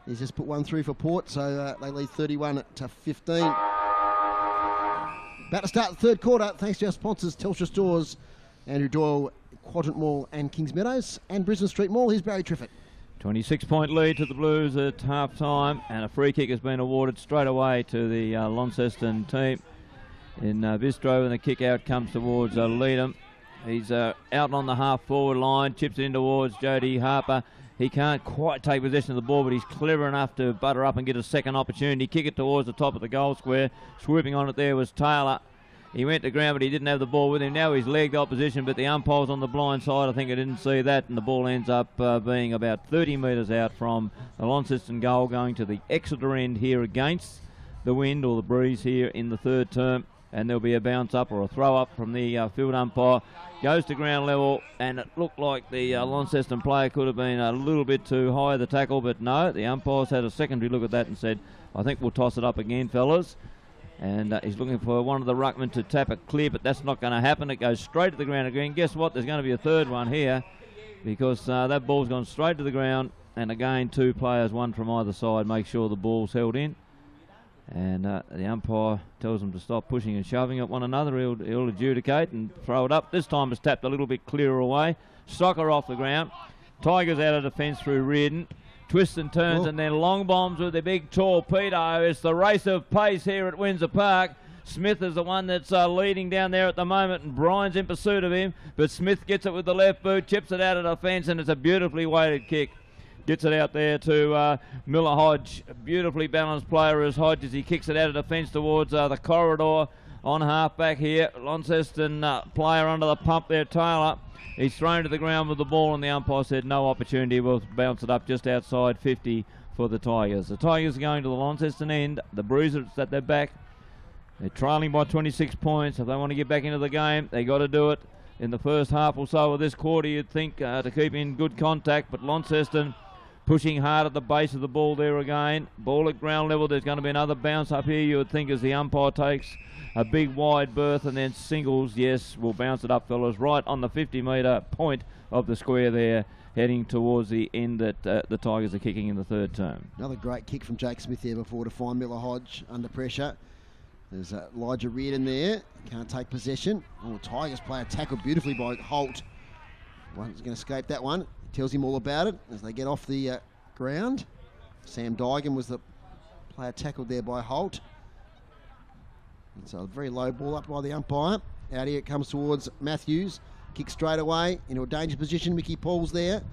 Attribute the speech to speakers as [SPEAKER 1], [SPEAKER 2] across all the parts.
[SPEAKER 1] He's just put one through for Port, so they lead 31 to 15. About to start the third quarter, thanks to our sponsors, Telstra Stores, Andrew Doyle, Quadrant Mall and Kings Meadows, and Brisbane Street Mall. Here's Barry Triffett.
[SPEAKER 2] 26-point lead to the Blues at half-time, and a free kick has been awarded straight away to the Launceston team in Bistro, and the kick out comes towards Leadham. He's out on the half-forward line, chips it in towards Jody Harper. He can't quite take possession of the ball, but he's clever enough to butter up and get a second opportunity. Kick it towards the top of the goal square. Swooping on it there was Taylor. He went to ground, but he didn't have the ball with him. Now he's legged opposition, but the umpire's on the blind side. I think I didn't see that, and the ball ends up being about 30 metres out from the Launceston goal, going to the Exeter end here against the wind or the breeze here in the third term. And there'll be a bounce up or a throw up from the field umpire. Goes to ground level, and it looked like the Launceston player could have been a little bit too high the tackle, but no, the umpire's had a secondary look at that and said, I think we'll toss it up again, fellas. And he's looking for one of the ruckmen to tap it clear, but that's not going to happen. It goes straight to the ground again. Guess what? There's going to be a third one here, because that ball's gone straight to the ground, and again, two players, one from either side, make sure the ball's held in. And the umpire tells them to stop pushing and shoving at one another. He'll adjudicate and throw it up. This time it's tapped a little bit clearer away. Soccer off the ground. Tigers out of defence through Reardon. Twists and turns, and then long bombs with the big torpedo. It's the race of pace here at Windsor Park. Smith is the one that's leading down there at the moment, and Bryan's in pursuit of him. But Smith gets it with the left boot, chips it out of defence, and it's a beautifully weighted kick. Gets it out there to Miller Hodge. A beautifully balanced player is Hodge as he kicks it out of defence towards the corridor on half-back here. Launceston player under the pump there, Taylor. He's thrown to the ground with the ball, and the umpire said no opportunity. We'll bounce it up just outside 50 for the Tigers. The Tigers are going to the Launceston end. The Bruisers at their back. They're trailing by 26 points. If they want to get back into the game, they got to do it in the first half or so of this quarter, you'd think, to keep in good contact. But Launceston pushing hard at the base of the ball there again. Ball at ground level. There's going to be another bounce up here, you would think, as the umpire takes a big wide berth and then singles. Yes, we'll bounce it up, fellas, right on the 50-metre point of the square there, heading towards the end that the Tigers are kicking in the third term.
[SPEAKER 1] Another great kick from Jake Smith there before to find Miller Hodge under pressure. There's Elijah Reardon there. Can't take possession. Oh, the Tigers player tackled beautifully by Holt. One's going to escape that one. Tells him all about it as they get off the ground. Sam Dygan was the player tackled there by Holt. It's a very low ball up by the umpire. Out here it comes towards Matthews. Kick straight away into a dangerous position. Mickey Paul's there.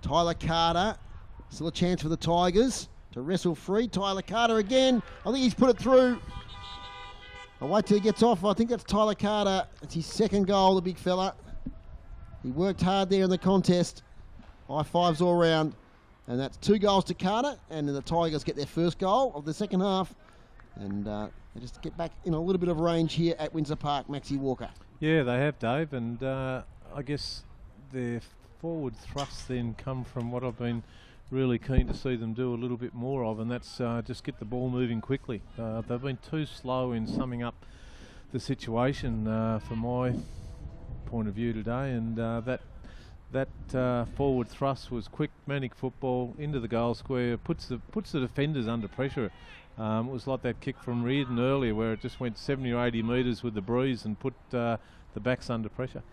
[SPEAKER 1] Tyler Carter. Still a chance for the Tigers to wrestle free. Tyler Carter again. I think he's put it through. I'll wait till he gets off. I think that's Tyler Carter. It's his second goal, the big fella. He worked hard there in the contest. High fives all round. And that's 2 goals to Carter. And then the Tigers get their first goal of the second half. And they just get back in a little bit of range here at Windsor Park, Maxie Walker.
[SPEAKER 3] Yeah, they have, Dave. And I guess their forward thrusts then come from what I've been really keen to see them do a little bit more of. And that's just get the ball moving quickly. They've been too slow in summing up the situation from my point of view today, and that forward thrust was quick, manic football into the goal square, puts the defenders under pressure. It was like that kick from Reardon earlier where it just went 70 or 80 metres with the breeze and put the backs under pressure.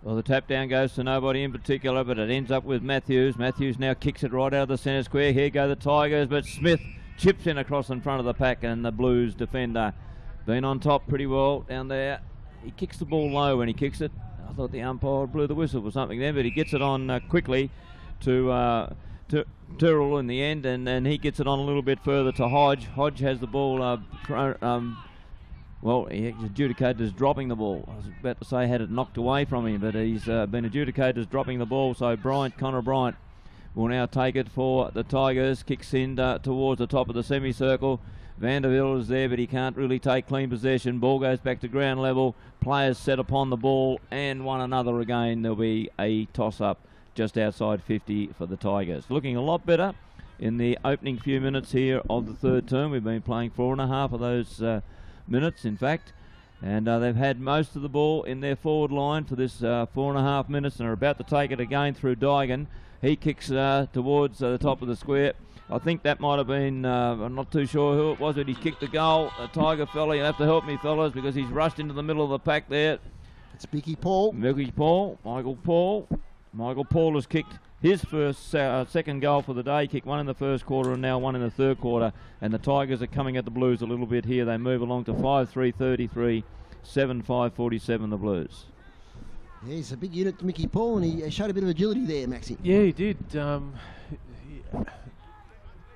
[SPEAKER 2] Well, the tap down goes to nobody in particular, but it ends up with Matthews. Matthews now kicks it right out of the centre square. Here go the Tigers, but Smith chips in across in front of the pack, and the Blues defender been on top pretty well down there. He kicks the ball low when he kicks it. I thought the umpire blew the whistle for something there, but he gets it on quickly to Tyrrell in the end, and then he gets it on a little bit further to Hodge. Hodge has the ball, well, he's adjudicated as dropping the ball. I was about to say had it knocked away from him, but he's been adjudicated as dropping the ball, so Connor Bryant will now take it for the Tigers. Kicks in towards the top of the semicircle. Vanderbilt is there, but he can't really take clean possession. Ball goes back to ground level. Players set upon the ball and one another again. There'll be a toss-up just outside 50 for the Tigers. Looking a lot better in the opening few minutes here of the third term. We've been playing 4.5 of those minutes, in fact. And they've had most of the ball in their forward line for this 4.5 minutes and are about to take it again through Dygan. He kicks towards the top of the square. I think that might have been, I'm not too sure who it was, but he kicked the goal. The Tiger fella, you'll have to help me, fellas, because he's rushed into the middle of the pack there.
[SPEAKER 1] It's Mickey Paul.
[SPEAKER 2] Mickey Paul, Michael Paul. Michael Paul has kicked his second goal for the day. Kicked one in the first quarter and now one in the third quarter. And the Tigers are coming at the Blues a little bit here. They move along to 5-3-33, 7-5-47 the Blues.
[SPEAKER 1] Yeah, he's a big unit to Mickey Paul, and he showed a bit of agility there, Maxie.
[SPEAKER 3] Yeah, he did.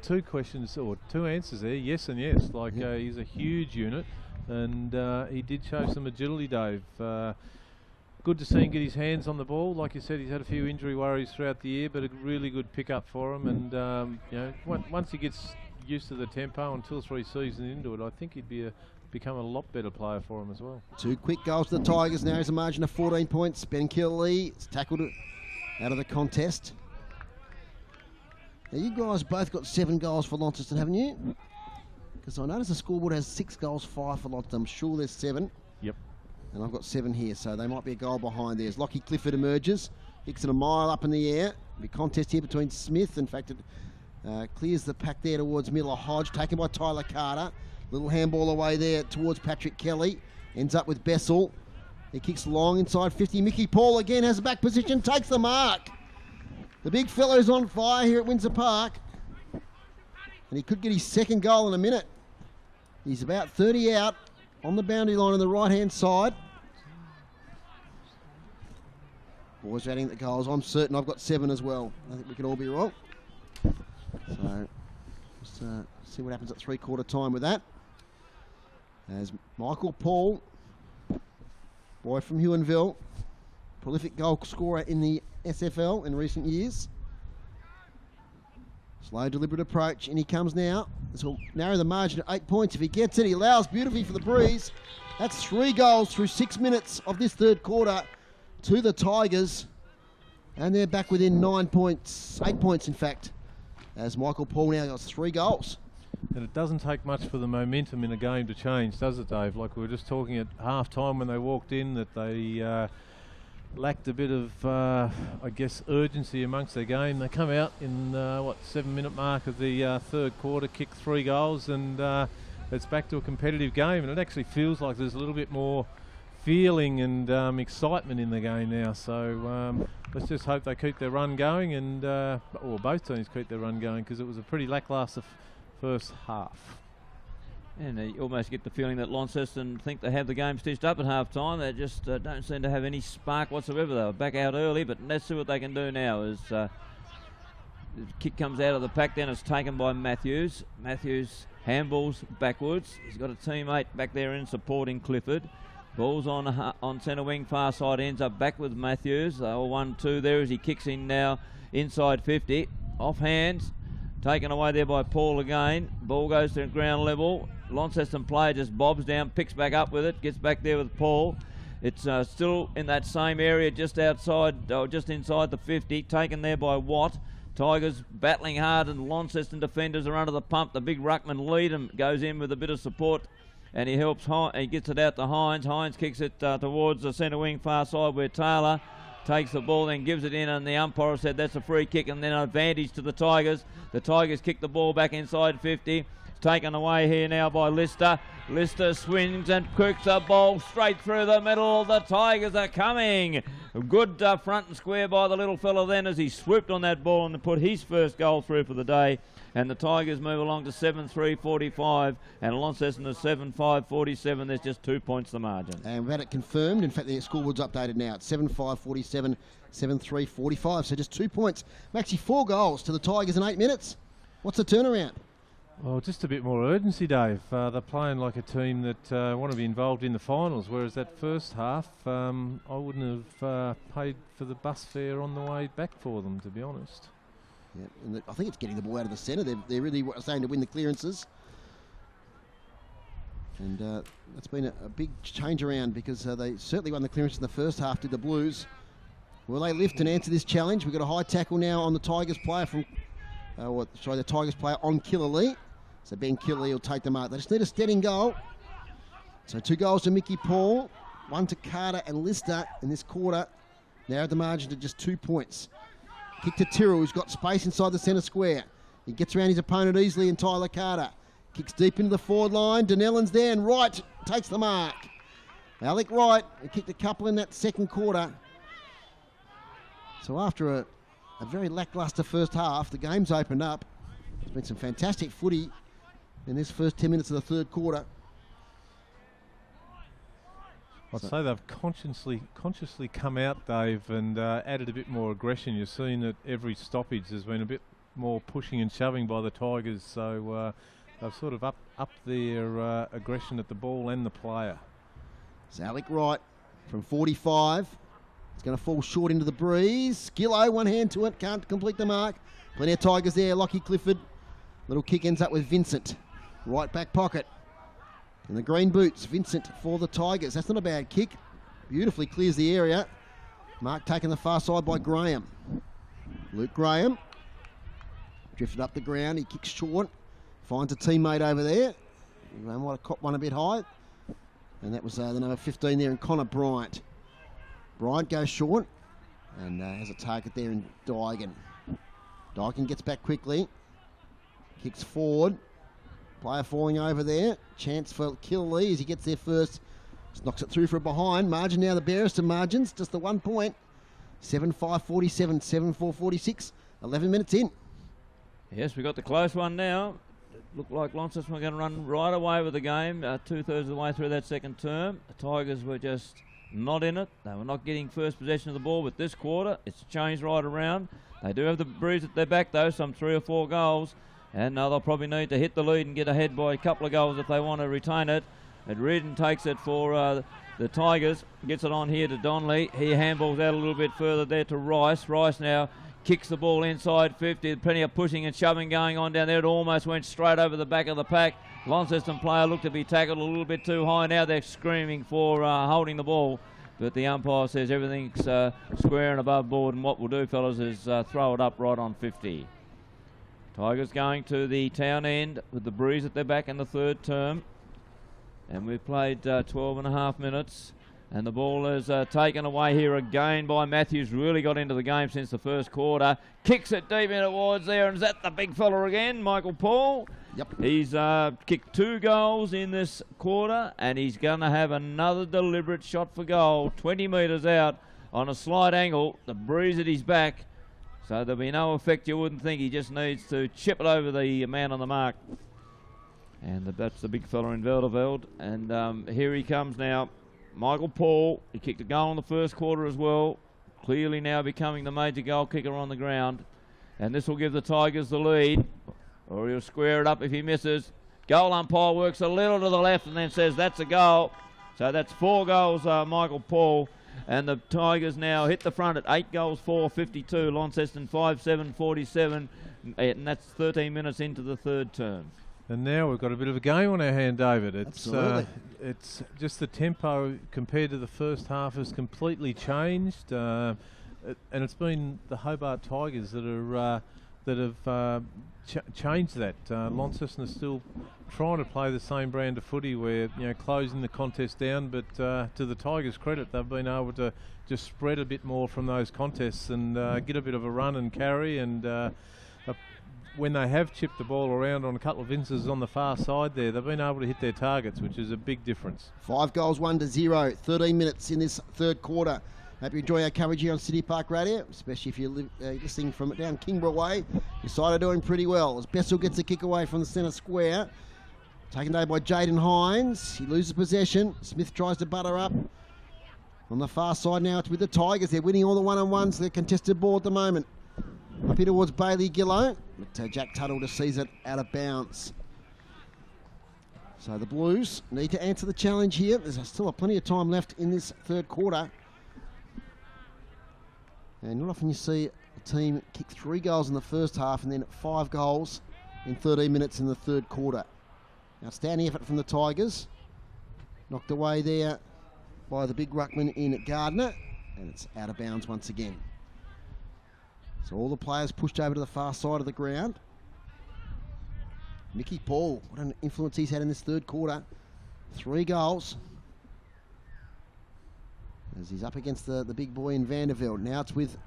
[SPEAKER 3] Two questions or two answers there, yes and yes. Like he's a huge unit, and he did show some agility, Dave. Good to see him get his hands on the ball. Like you said, he's had a few injury worries throughout the year, but a really good pickup for him. And you know, once he gets used to the tempo and 2 or 3 seasons into it, I think he'd become a lot better player for him as well. 2
[SPEAKER 1] quick goals to the Tigers. Now he's a margin of 14 points. Ben Killee is tackled out of the contest. Now you guys both got 7 goals for Launceston, haven't you? Because I notice the scoreboard has 6 goals, 5 for Launceston. I'm sure there's 7.
[SPEAKER 3] Yep.
[SPEAKER 1] And I've got 7 here, so they might be a goal behind there. As Lockie Clifford emerges, kicks it a mile up in the air. Big contest here between Smith. In fact, it clears the pack there towards Miller Hodge, taken by Tyler Carter. Little handball away there towards Patrick Kelly. Ends up with Bessel. He kicks long inside 50. Mickey Paul again has a back position, takes the mark. The big fellow's on fire here at Windsor Park. And he could get his second goal in a minute. He's about 30 out on the boundary line on the right-hand side. Boys adding the goals. I'm certain I've got 7 as well. I think we could all be wrong. So, let's see what happens at 3/4 time with that. As Michael Paul, boy from Huonville, prolific goal scorer in the SFL in recent years. Slow, deliberate approach, and he comes now. This will narrow the margin to 8 points. If he gets it, he allows beautifully for the breeze. That's 3 goals through 6 minutes of this third quarter to the Tigers. And they're back within 9 points, 8 points in fact, as Michael Paul now got 3 goals.
[SPEAKER 3] And it doesn't take much for the momentum in a game to change, does it, Dave? Like we were just talking at half-time when they walked in, that they lacked a bit of, I guess, urgency amongst their game. They come out in, 7-minute mark of the third quarter, kick 3 goals, and it's back to a competitive game. And it actually feels like there's a little bit more feeling and excitement in the game now. So let's just hope they keep their run going, and or both teams keep their run going, because it was a pretty lacklustre first half.
[SPEAKER 2] And you almost get the feeling that Launceston think they have the game stitched up at half-time. They just don't seem to have any spark whatsoever. They were back out early, but let's see what they can do now. As the kick comes out of the pack, then it's taken by Matthews. Matthews handballs backwards. He's got a teammate back there in supporting Clifford. Ball's on centre wing, far side, ends up back with Matthews. They all 1-2 there as he kicks in now inside 50. Off hands, taken away there by Paul again. Ball goes to ground level. Launceston player just bobs down, picks back up with it, gets back there with Paul. It's still in that same area, just outside, just inside the 50, taken there by Watt. Tigers battling hard, and Launceston defenders are under the pump. The big ruckman Leadham goes in with a bit of support, and he helps. He gets it out to Hines. Hines kicks it towards the centre wing far side, where Taylor takes the ball, then gives it in, and the umpire said that's a free kick, and then an advantage to the Tigers. The Tigers kick the ball back inside 50. Taken away here now by Lister. Lister swings and kicks the ball straight through the middle. The Tigers are coming. Good front and square by the little fella then, as he swooped on that ball and put his first goal through for the day. And the Tigers move along to 7-3-45 and Launceston to 7-5-47. There's just 2 points the margin. And we've had it confirmed. In fact, the scoreboard's updated now. It's 7-5-47, 7-3-45. So just 2 points. Maxi, 4 goals to the Tigers in 8 minutes. What's the turnaround?
[SPEAKER 3] Well, just a bit more urgency, Dave. They're playing like a team that want to be involved in the finals, whereas that first half, I wouldn't have paid for the bus fare on the way back for them, to be honest. Yeah, and I think it's getting the ball out of the centre. They're really starting to win the clearances. And that's been a big change around, because they certainly won the clearance in the first half, did the Blues. Will they lift and answer this challenge? We've got a high tackle now on the Tigers player from, the Tigers player on Killee. So Ben Killee will take them out. They just need a steadying goal. So 2 goals to Mickey Paul, 1 to Carter and Lister in this quarter. Narrowed the margin to just 2 points.
[SPEAKER 1] Kick to Tyrrell, who's got space inside the centre square. He gets around his opponent easily, and Tyler Carter kicks deep into the forward line. Donnellan's there, and Wright takes the mark. Alec Wright, he kicked a couple in that second quarter. So after a very lacklustre first half, the game's opened up. There's been some fantastic footy in this first 10 minutes of the third quarter.
[SPEAKER 3] I'd say they've consciously come out, Dave, and added a bit more aggression. You've seen at every stoppage there's been a bit more pushing and shoving by the Tigers, so they've sort of upped their aggression at the ball and the player.
[SPEAKER 1] It's Alec Wright from 45. It's going to fall short into the breeze. Gillo, one hand to it, can't complete the mark. Plenty of Tigers there. Lockie Clifford. Little kick ends up with Vincent. Right back pocket. In the green boots, Vincent for the Tigers. That's not a bad kick. Beautifully clears the area. Mark taken the far side by Graham. Luke Graham. Drifted up the ground. He kicks short. Finds a teammate over there. He might have caught one a bit high. And that was the number 15 there in Connor Bryant. Bryant goes short and has a target there in Dygan. Dygan gets back quickly. Kicks forward. Player falling over there. Chance for Killee as he gets there first. Just knocks it through for a behind. Margin now the barest of margins. Just the 1 point. 7-5-47, 7-4-46. 11 minutes in.
[SPEAKER 2] Yes, we got the close one now. It looked like Launceston were going to run right away with the game, 2/3 of the way through that second term. The Tigers were just not in it. They were not getting first possession of the ball, but this quarter, it's changed right around. They do have the breeze at their back, though, some 3 or 4 goals. And they'll probably need to hit the lead and get ahead by a couple of goals if they want to retain it. And Reardon takes it for the Tigers. Gets it on here to Donnelly. He handballs out a little bit further there to Rice. Rice now kicks the ball inside 50. Plenty of pushing and shoving going on down there. It almost went straight over the back of the pack. Launceston player looked to be tackled a little bit too high. Now they're screaming for holding the ball. But the umpire says everything's square and above board. And what we'll do, fellas, is throw it up right on 50. Tigers going to the town end with the breeze at their back in the third term. And we've played 12 and a half minutes. And the ball is taken away here again by Matthews. Really got into the game since the first quarter. Kicks it deep in towards there. And is that the big fella again, Michael Paul?
[SPEAKER 1] Yep.
[SPEAKER 2] He's kicked 2 goals in this quarter. And he's going to have another deliberate shot for goal. 20 metres out on a slight angle. The breeze at his back. So there'll be no effect, you wouldn't think. He just needs to chip it over the man on the mark. And that's the big fella in Velderveld. And here he comes now. Michael Paul. He kicked a goal in the first quarter as well. Clearly now becoming the major goal kicker on the ground. And this will give the Tigers the lead. Or he'll square it up if he misses. Goal umpire works a little to the left and then says that's a goal. So that's 4 goals, Michael Paul. And the Tigers now hit the front at 8 goals, 4-52. Launceston 5-7-47. And that's 13 minutes into the third term.
[SPEAKER 3] And now we've got a bit of a game on our hand, David.
[SPEAKER 1] Absolutely.
[SPEAKER 3] It's just the tempo compared to the first half has completely changed. And it's been the Hobart Tigers that have changed that. Launceston is still trying to play the same brand of footy where, closing the contest down, but to the Tigers' credit, they've been able to just spread a bit more from those contests and get a bit of a run and carry. And when they have chipped the ball around on a couple of instances on the far side there, they've been able to hit their targets, which is a big difference.
[SPEAKER 1] 5 goals, 1-0, 13 minutes in this third quarter. Hope you enjoy our coverage here on City Park Radio, especially if you're listening from down Kingborough Way. Your side are doing pretty well as Bessel gets a kick away from the centre square. Taken away by Jaden Hines. He loses possession. Smith tries to butter up. On the far side now, it's with the Tigers. They're winning all the one-on-ones. They're contested ball at the moment. Up here towards Bailey Gillow. But Jack Tuttle just sees it out of bounds. So the Blues need to answer the challenge here. There's still plenty of time left in this third quarter. And not often you see a team kick 3 goals in the first half and then 5 goals in 13 minutes in the third quarter. Outstanding effort from the Tigers. Knocked away there by the big ruckman in Gardner. And it's out of bounds once again. So all the players pushed over to the far side of the ground. Mickey Paul, what an influence he's had in this third quarter. 3 goals. As he's up against the big boy in Vanderveld. Now it's with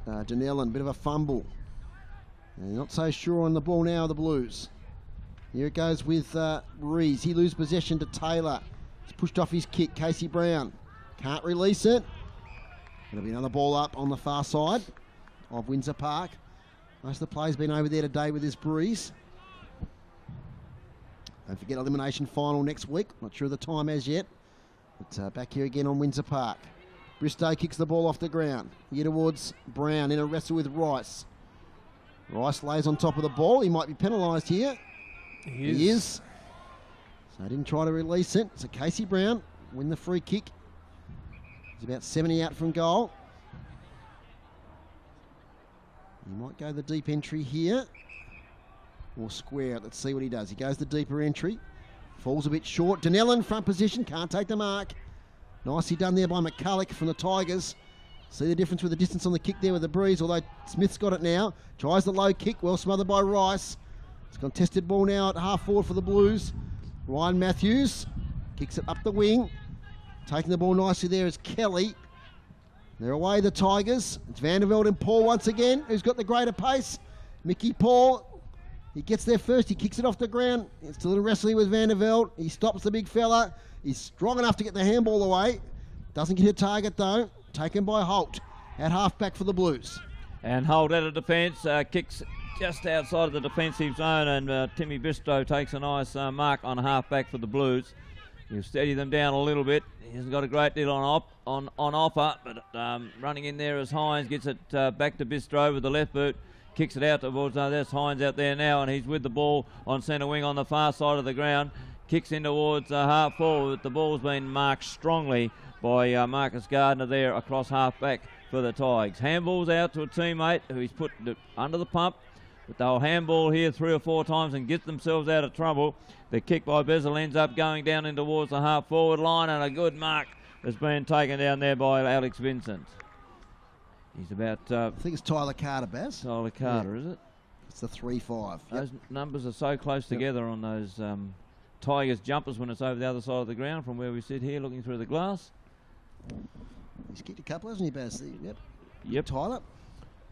[SPEAKER 1] Denellen, bit of a fumble. And not so sure on the ball now, the Blues. Here it goes with Rees. He loses possession to Taylor. He's pushed off his kick. Casey Brown can't release it. It'll be another ball up on the far side of Windsor Park. Most of the players been over there today with this breeze. Don't forget elimination final next week. Not sure of the time as yet. But back here again on Windsor Park. Bristow kicks the ball off the ground. Here towards Brown in a wrestle with Rice. Rice lays on top of the ball. He might be penalised here. He is. So I didn't try to release it. So Casey Brown win the free kick. He's about 70 out from goal. He might go the deep entry here. Or square it. Let's see what he does. He goes the deeper entry. Falls a bit short. Denellen front position. Can't take the mark. Nicely done there by McCulloch from the Tigers. See the difference with the distance on the kick there with the breeze, although Smith's got it now. Tries the low kick, well smothered by Rice. It's a contested ball now at half forward for the Blues. Ryan Matthews kicks it up the wing. Taking the ball nicely there is Kelly. They're away, the Tigers. It's Vanderveld and Paul once again, who's got the greater pace. Mickey Paul, he gets there first, he kicks it off the ground. It's still a wrestling with Vanderveld. He stops the big fella. He's strong enough to get the handball away. Doesn't get a target though. Taken by Holt at half-back for the Blues. And
[SPEAKER 2] Holt out of defence, kicks just outside of the defensive zone, and Timmy Bristow takes a nice mark on half-back for the Blues. He'll steady them down a little bit. He hasn't got a great deal on offer, but running in there as Hines gets it back to Bristow with the left boot. Kicks it out towards, there's Hines out there now, and he's with the ball on centre wing on the far side of the ground. Kicks in towards half forward. The ball's been marked strongly by Marcus Gardner there across half-back for the Tigers. Handball's out to a teammate who he's put under the pump, but they'll handball here 3 or 4 times and get themselves out of trouble. The kick by Bezel ends up going down in towards the half-forward line, and a good mark has been taken down there by Alex Vincent. He's about...
[SPEAKER 1] I think it's Tyler Carter, Baz.
[SPEAKER 2] Tyler Carter, is it?
[SPEAKER 1] It's the 3-5.
[SPEAKER 2] Those numbers are so close together on those Tigers jumpers when it's over the other side of the ground from where we sit here looking through the glass.
[SPEAKER 1] He's kicked a couple, hasn't he, Baz?
[SPEAKER 2] Yep.
[SPEAKER 1] Tyler.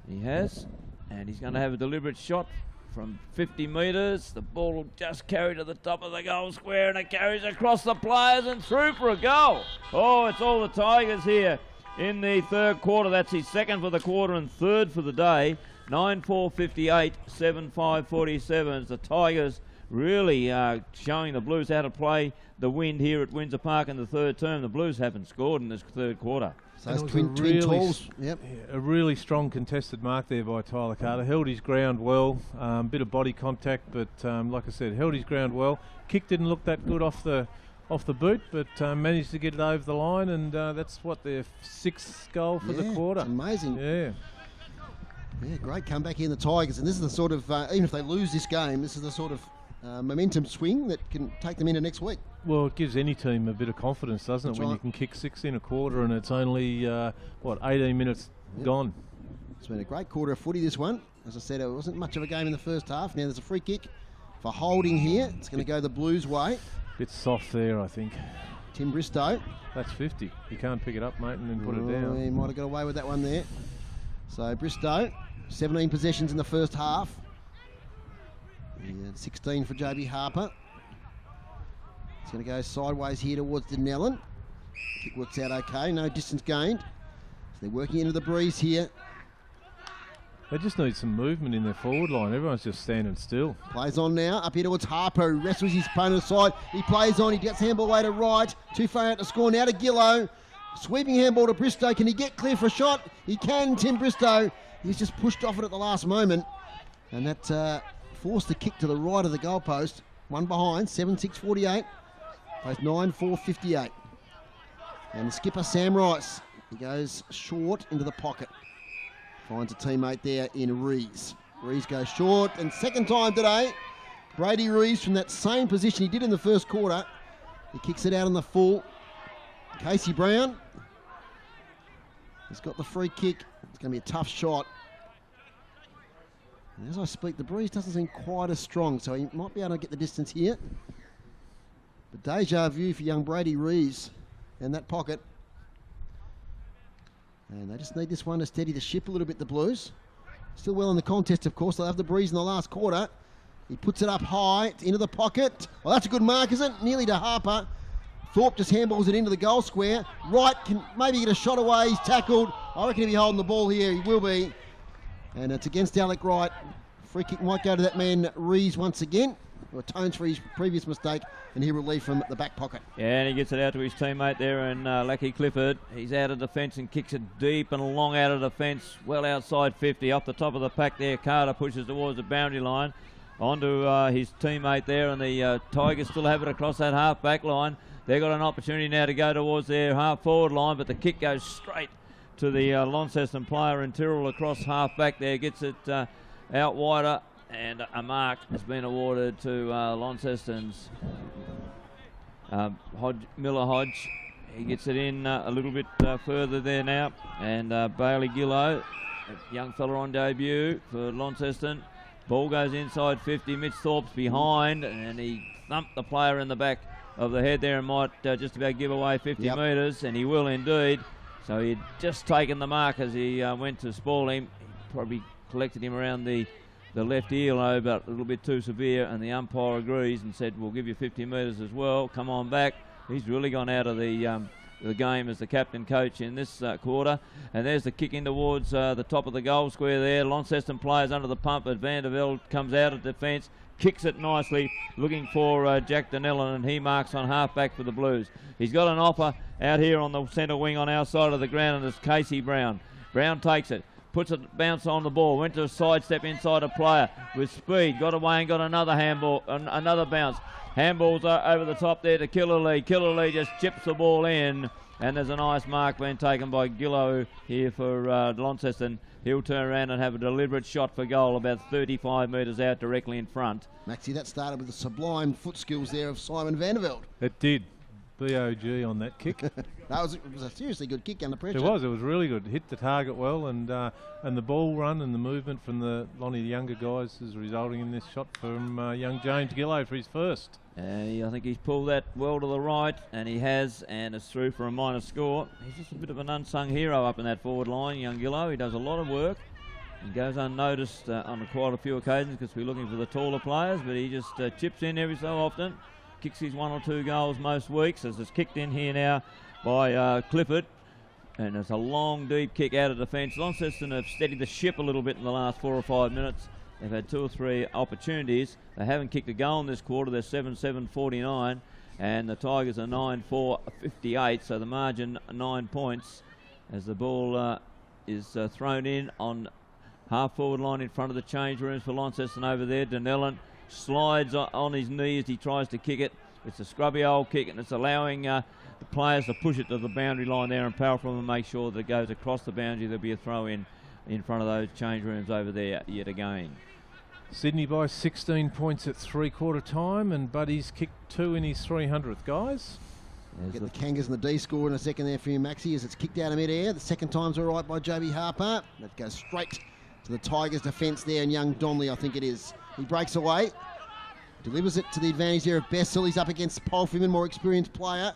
[SPEAKER 2] He has. And he's going to have a deliberate shot from 50 metres. The ball will just carry to the top of the goal square, and it carries across the players and through for a goal. Oh, it's all the Tigers here in the third quarter. That's his second for the quarter and third for the day. 9-4-58, 7-5-47. It's the Tigers really showing the Blues how to play the wind here at Windsor Park in the third term. The Blues haven't scored in this third quarter.
[SPEAKER 1] So it's twin tools. Yep.
[SPEAKER 3] A really strong contested mark there by Tyler Carter. Held his ground well. Bit of body contact, but like I said, held his ground well. Kick didn't look that good off the boot, but managed to get it over the line, and that's what their 6th goal for the quarter.
[SPEAKER 1] It's amazing.
[SPEAKER 3] Yeah,
[SPEAKER 1] great comeback here in the Tigers, and this is the sort of even if they lose this game, this is the sort of momentum swing that can take them into next week.
[SPEAKER 3] Well, it gives any team a bit of confidence, doesn't it, when you can kick 6 in a quarter and it's only 18 minutes gone.
[SPEAKER 1] It's been a great quarter of footy, this one. As I said, it wasn't much of a game in the first half. Now there's a free kick for holding here. It's going to go the Blues' way.
[SPEAKER 3] Bit soft there, I think.
[SPEAKER 1] Tim Bristow.
[SPEAKER 3] That's 50. You can't pick it up, mate, and then put it down.
[SPEAKER 1] He might have got away with that one there. So Bristow, 17 possessions in the first half. 16 for JB Harper. It's going to go sideways here towards Denellen. Kick works out okay, no distance gained. So they're working into the breeze here.
[SPEAKER 3] They just need some movement in their forward line. Everyone's just standing still.
[SPEAKER 1] Plays on now, up here towards Harper, who wrestles his opponent aside. He plays on, he gets handball way to right. Too far out to score, now to Gillow. Sweeping handball to Bristow. Can he get clear for a shot? He can, Tim Bristow. He's just pushed off it at the last moment. And that forced the kick to the right of the goalpost. One behind, 7-6-48. Plays 9-4-58. And the skipper, Sam Rice, he goes short into the pocket. Finds a teammate there in Rees. Rees goes short, and second time today, Brady Rees from that same position he did in the first quarter. He kicks it out on the full. Casey Brown. He's got the free kick. It's going to be a tough shot. And as I speak, the breeze doesn't seem quite as strong, so he might be able to get the distance here. But deja vu for young Brady Rees in that pocket. And they just need this one to steady the ship a little bit, the Blues. Still well in the contest, of course. They'll have the breeze in the last quarter. He puts it up high into the pocket. Well, that's a good mark, isn't it? Nearly to Harper. Thorpe just handballs it into the goal square. Wright can maybe get a shot away. He's tackled. I reckon he'll be holding the ball here. He will be. And it's against Alec Wright. Free kick might go to that man Rees once again, who atones for his previous mistake, and he'll relieve from the back pocket.
[SPEAKER 2] Yeah, and he gets it out to his teammate there, and Lucky Clifford. He's out of defence and kicks it deep and long out of defence, well outside 50. Off the top of the pack there, Carter pushes towards the boundary line. Onto his teammate there, and the Tigers still have it across that half-back line. They've got an opportunity now to go towards their half-forward line, but the kick goes straight to the Launceston player, and Tyrrell across half-back there gets it out wider, and a mark has been awarded to Launceston's Miller Hodge. He gets it in a little bit further there now, and Bailey Gillow, a young fella on debut for Launceston. Ball goes inside 50. Mitch Thorpe's behind, and he thumped the player in the back of the head there and might just about give away 50 metres, and he will indeed. So he'd just taken the mark as he went to spoil him. He probably collected him around the left earlobe, but a little bit too severe, and the umpire agrees and said, we'll give you 50 metres as well. Come on back. He's really gone out of the game as the captain coach in this quarter. And there's the kick in towards the top of the goal square there. Launceston players under the pump, but Van der Velde comes out of defence, kicks it nicely, looking for Jack Donnellan, and he marks on half-back for the Blues. He's got an offer out here on the centre wing on our side of the ground, and it's Casey Brown. Brown takes it, puts it, bounce on the ball, went to a sidestep inside a player with speed, got away and got another handball, another bounce. Handballs over the top there to Killer Lee. Killer Lee just chips the ball in, and there's a nice mark being taken by Gillow here for Launceston. He'll turn around and have a deliberate shot for goal about 35 metres out directly in front.
[SPEAKER 1] Maxie, that started with the sublime foot skills there of Simon Van der Velde.
[SPEAKER 3] It did. BOG on that kick.
[SPEAKER 1] It was a seriously good kick under pressure.
[SPEAKER 3] It was really good. Hit the target well, and the ball run and the movement from the Lonnie, the younger guys, is resulting in this shot from young James Gillow for his first.
[SPEAKER 2] I think he's pulled that well to the right, and he has, and it's through for a minor score. He's just a bit of an unsung hero up in that forward line, young Gillow. He does a lot of work. He goes unnoticed on quite a few occasions because we're looking for the taller players, but he just chips in every so often, kicks his 1 or 2 goals most weeks, as it's kicked in here now by Clifford. And it's a long, deep kick out of defence. Launceston have steadied the ship a little bit in the last 4 or 5 minutes. They've had 2 or 3 opportunities. They haven't kicked a goal in this quarter. They're 7-7-49, and the Tigers are 9-4-58, so the margin 9 points as the ball is thrown in on half-forward line in front of the change rooms for Launceston over there. Donnellan slides on his knee as he tries to kick it. It's a scrubby old kick, and it's allowing the players to push it to the boundary line there and power from and make sure that it goes across the boundary. There'll be a throw in front of those change rooms over there yet again.
[SPEAKER 3] Sydney by 16 points at 3/4 time, and Buddy's kicked 2 in his 300th, guys.
[SPEAKER 1] Get the Kangas and the D score in a second there for you, Maxie, as it's kicked out of mid-air. The second time's all right by JB Harper. That goes straight to the Tigers' defence there, and young Donnelly, I think it is. He breaks away, delivers it to the advantage there of Bessel. He's up against Paul Freeman, more experienced player.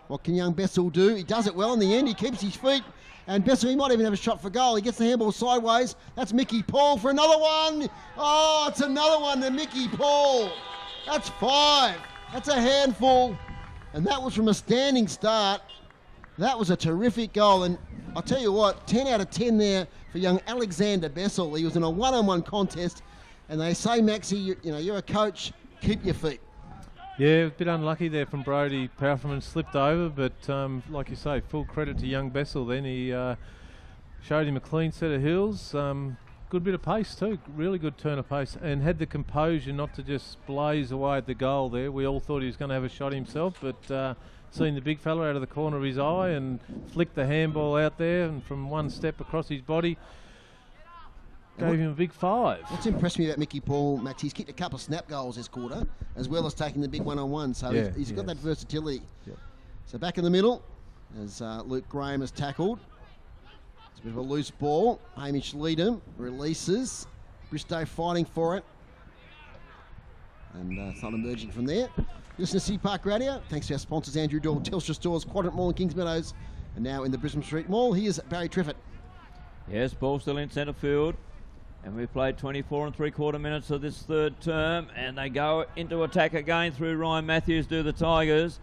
[SPEAKER 1] What can young Bessel do? He does it well in the end. He keeps his feet. And Bessel, he might even have a shot for goal. He gets the handball sideways. That's Mickey Paul for another one. Oh, it's another one to Mickey Paul. That's 5. That's a handful. And that was from a standing start. That was a terrific goal. And I'll tell you what, 10 out of 10 there for young Alexander Bessel. He was in a one-on-one contest. And they say, Maxie, you're a coach, keep your feet.
[SPEAKER 3] Yeah, a bit unlucky there from Brody. Powerfulman slipped over, but like you say, full credit to young Bessel then. He showed him a clean set of heels. Good bit of pace too, really good turn of pace, and had the composure not to just blaze away at the goal there. We all thought he was going to have a shot himself, but seen the big fella out of the corner of his eye and flicked the handball out there, and from one step across his body, gave him a big 5.
[SPEAKER 1] What's impressed me about Mickey Paul, Max, he's kicked a couple of snap goals this quarter, as well as taking the big one-on-one, so he's got that versatility.
[SPEAKER 3] Yep.
[SPEAKER 1] So back in the middle, as Luke Graham has tackled. It's a bit of a loose ball. Hamish Leadham releases. Bristow fighting for it. And it's not emerging from there. Listen to City Park Radio. Thanks to our sponsors, Andrew Doyle, Telstra Stores, Quadrant Mall and Kings Meadows. And now in the Brisbane Street Mall, here's Barry Triffett.
[SPEAKER 2] Yes, ball still in centre field. And we've played 24 3/4 minutes of this third term. And they go into attack again through Ryan Matthews, do the Tigers.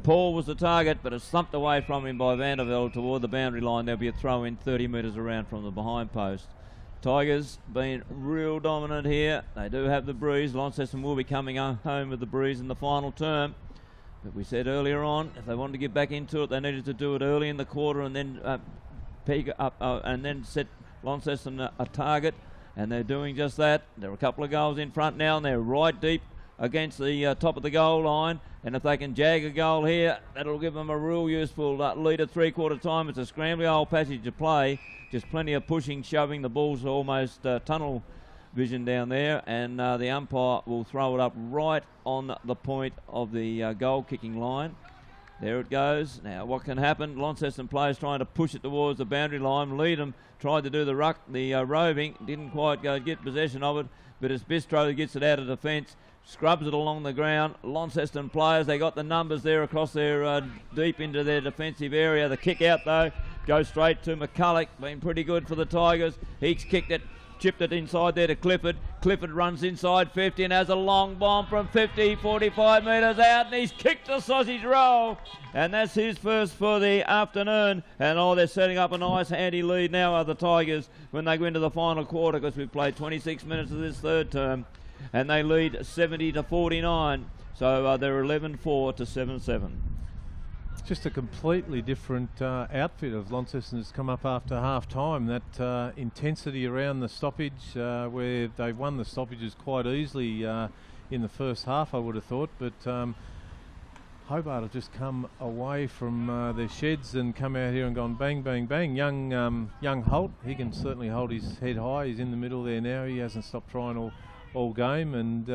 [SPEAKER 2] Paul was the target, but it's thumped away from him by Vandervelde toward the boundary line. There'll be a throw in 30 metres around from the behind post. Tigers been real dominant here. They do have the breeze. Launceston will be coming home with the breeze in the final term. But we said earlier on, if they wanted to get back into it, they needed to do it early in the quarter and then peak up and then set Launceston a target. And they're doing just that. There are a couple of goals in front now, and they're right deep against the top of the goal line. And if they can jag a goal here, that'll give them a real useful lead at 3/4 time. It's a scrambly old passage to play. Just plenty of pushing, shoving. The ball's almost tunnel vision down there. And the umpire will throw it up right on the point of the goal kicking line. There it goes. Now, what can happen? Launceston players trying to push it towards the boundary line. Leadham tried to do the roving. Didn't quite get possession of it. But it's Bistro that gets it out of defence. Scrubs it along the ground. Launceston players, they got the numbers there across their deep into their defensive area. The kick out, though, goes straight to McCulloch. Been pretty good for the Tigers. He's kicked it. Chipped it inside there to Clifford. Clifford runs inside 50 and has a long bomb from 50, 45 metres out, and he's kicked the sausage roll. And that's his first for the afternoon. And they're setting up a nice handy lead now, are the Tigers, when they go into the final quarter, because we've played 26 minutes of this third term. And they lead 70 to 49. So they're 11-4 to 7-7.
[SPEAKER 3] Just a completely different outfit of Launceston has come up after half time. That intensity around the stoppage, where they won the stoppages quite easily in the first half, I would have thought. But Hobart have just come away from their sheds and come out here and gone bang, bang, bang. Young Holt, he can certainly hold his head high. He's in the middle there now. He hasn't stopped trying all game, and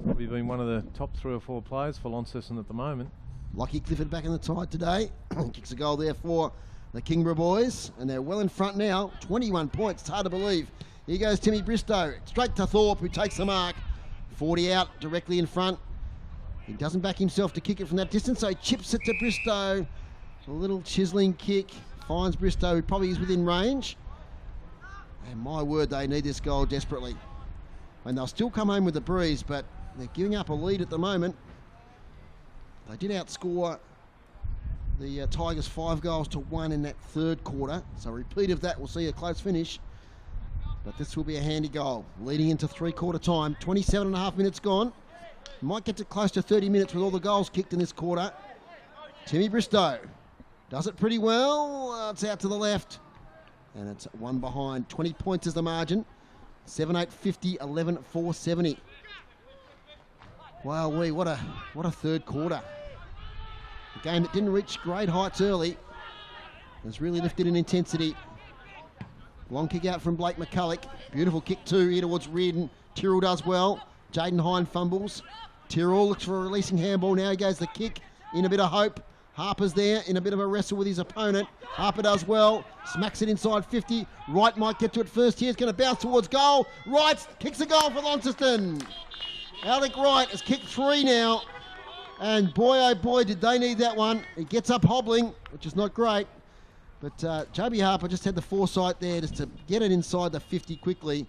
[SPEAKER 3] probably been one of the top 3 or 4 players for Launceston at the moment.
[SPEAKER 1] Lockie Clifford back in the tide today. Kicks a goal there for the Kingborough boys, and they're well in front now. 21 points, it's hard to believe. Here goes Timmy Bristow, straight to Thorpe, who takes the mark. 40 out, directly in front. He doesn't back himself to kick it from that distance, so he chips it to Bristow. A little chiselling kick, finds Bristow, who probably is within range. And my word, they need this goal desperately. And they'll still come home with the breeze, but they're giving up a lead at the moment. They did outscore the Tigers 5-1 in that third quarter. So a repeat of that, we'll see a close finish. But this will be a handy goal. Leading into 3/4 time. 27.5 minutes gone. Might get to close to 30 minutes with all the goals kicked in this quarter. Timmy Bristow does it pretty well. It's out to the left. And it's one behind. 20 points is the margin. 7-8-50, 11-4-70. Wow, what a third quarter. A game that didn't reach great heights early has really lifted in intensity. Long kick out from Blake McCulloch. Beautiful kick too here towards Reardon. Tyrrell does well. Jaden Hine fumbles. Tyrrell looks for a releasing handball. Now he goes the kick in a bit of hope. Harper's there in a bit of a wrestle with his opponent. Harper does well. Smacks it inside 50. Wright might get to it first here. It's going to bounce towards goal. Wright kicks a goal for Launceston. Alec Wright has kicked 3 now. And boy, oh boy, did they need that one. He gets up hobbling, which is not great. But Joby Harper just had the foresight there just to get it inside the 50 quickly.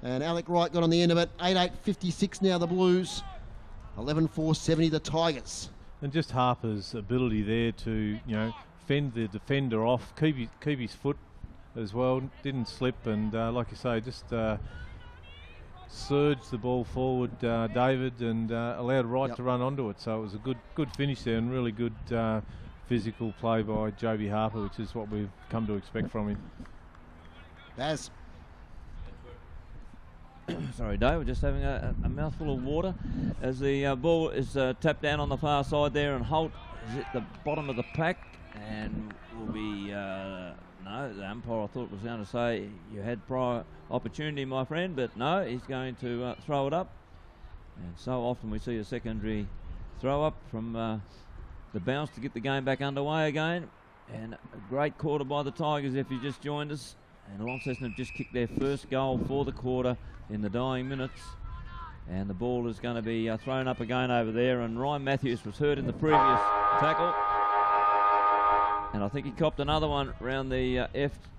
[SPEAKER 1] And Alec Wright got on the end of it. 8-8-56 now the Blues. 11-4-70 the Tigers.
[SPEAKER 3] And just Harper's ability there to, fend the defender off, keep his foot as well, didn't slip, and like you say, just surged the ball forward, David, and allowed Wright to run onto it. So it was a good finish there, and really good physical play by Joby Harper, which is what we've come to expect from him.
[SPEAKER 1] Baz.
[SPEAKER 2] Sorry, Dave, we're just having a mouthful of water as the ball is tapped down on the far side there, and Holt is at the bottom of the pack and will be... no, the umpire I thought was going to say you had prior opportunity, my friend, but no, he's going to throw it up. And so often we see a secondary throw up from the bounce to get the game back underway again. And a great quarter by the Tigers if you just joined us. And Launceston have just kicked their first goal for the quarter in the dying minutes. And the ball is going to be thrown up again over there. And Ryan Matthews was hurt in the previous tackle. And I think he copped another one round the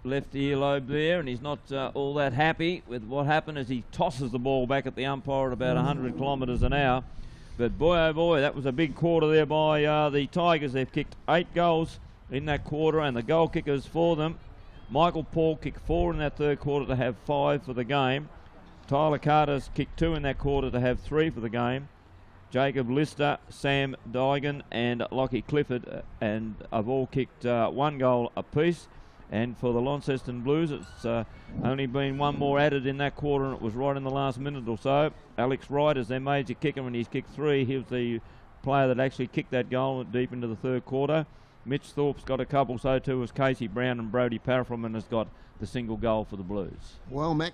[SPEAKER 2] left earlobe there, and he's not all that happy with what happened as he tosses the ball back at the umpire at about 100 kilometres an hour. But boy, oh boy, that was a big quarter there by the Tigers. They've kicked 8 goals in that quarter, and the goal kickers for them, Michael Paul kicked 4 in that third quarter to have 5 for the game. Tyler Carter's kicked 2 in that quarter to have 3 for the game. Jacob Lister, Sam Dygan and Lockie Clifford and have all kicked 1 goal apiece. And for the Launceston Blues, it's only been 1 more added in that quarter, and it was right in the last minute or so. Alex Wright is their major kicker, and he's kicked 3. He was the player that actually kicked that goal deep into the third quarter. Mitch Thorpe's got a couple, so too has Casey Brown, and Brody Paraffroman has got the single goal for the Blues.
[SPEAKER 1] Well, Max,